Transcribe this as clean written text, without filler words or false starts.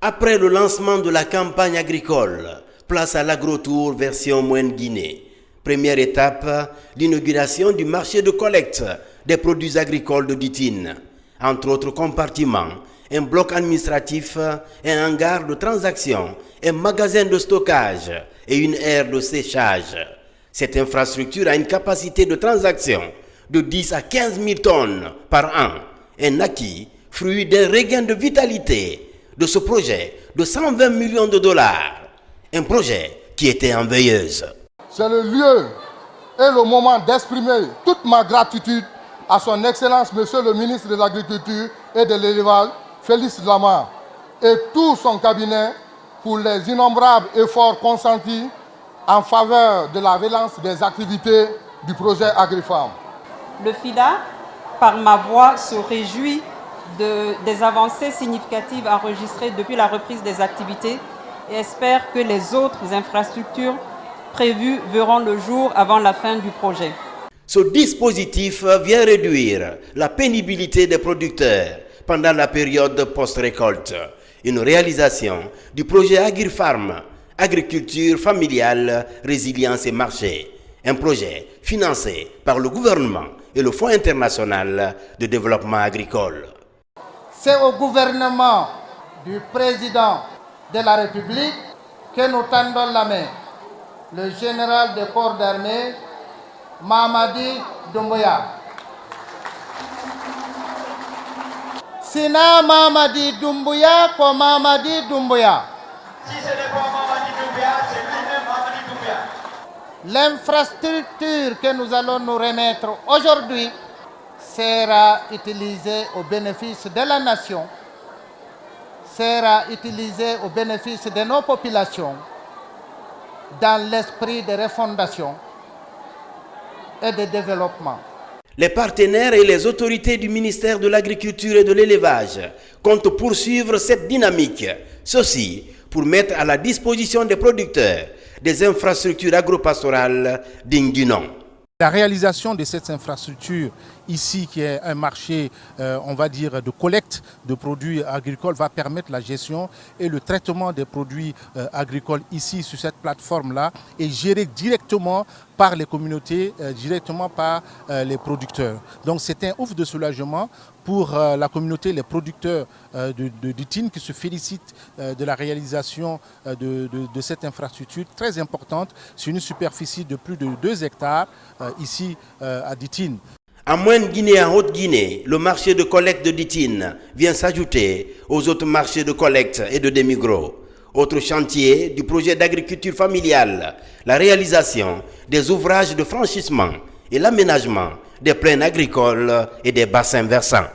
Après le lancement de la campagne agricole, place à l'Agrotour version Moyenne Guinée. Première étape, l'inauguration du marché de collecte des produits agricoles de Ditine. Entre autres compartiments, un bloc administratif, un hangar de transaction, un magasin de stockage et une aire de séchage. Cette infrastructure a une capacité de transaction de 10 à 15 000 tonnes par an. Un acquis, fruit d'un regain de vitalité de ce projet de 120 millions de dollars. Un projet qui était en veilleuse. C'est le lieu et le moment d'exprimer toute ma gratitude à son Excellence, Monsieur le ministre de l'Agriculture et de l'Élevage, Félix Lamar, et tout son cabinet pour les innombrables efforts consentis en faveur de la relance des activités du projet AgriFarm. Le FIDA, par ma voix, se réjouit des avancées significatives enregistrées depuis la reprise des activités et espère que les autres infrastructures prévues verront le jour avant la fin du projet. Ce dispositif vient réduire la pénibilité des producteurs pendant la période post-récolte. Une réalisation du projet AgriFarm, Agriculture familiale, résilience et marché. Un projet financé par le gouvernement et le Fonds international de développement agricole. C'est au gouvernement du président de la République que nous tendons la main. Le général des corps d'armée, Mamadi Doumbouya. Sina Mamadi Doumbouya pour Mamadi Doumbouya. Si ce n'est pas Mamadi Doumbouya, c'est lui-même Mamadi Doumbouya. L'infrastructure que nous allons nous remettre aujourd'hui sera utilisée au bénéfice de la nation, sera utilisée au bénéfice de nos populations, dans l'esprit de refondation et de développement. Les partenaires et les autorités du ministère de l'Agriculture et de l'Élevage comptent poursuivre cette dynamique. Ceci pour mettre à la disposition des producteurs des infrastructures agropastorales dignes du nom. La réalisation de cette infrastructure ici, qui est un marché, on va dire, de collecte de produits agricoles, va permettre la gestion et le traitement des produits agricoles ici, sur cette plateforme-là, et géré directement par les communautés, directement par les producteurs. Donc c'est un ouf de soulagement pour la communauté, les producteurs de Ditine qui se félicitent de la réalisation de cette infrastructure très importante sur une superficie de plus de 2 hectares ici à Ditine. En Moyenne Guinée et en Haute Guinée, le marché de collecte de Ditine vient s'ajouter aux autres marchés de collecte et de demi-gros. Autre chantier du projet d'agriculture familiale, la réalisation des ouvrages de franchissement et l'aménagement des plaines agricoles et des bassins versants.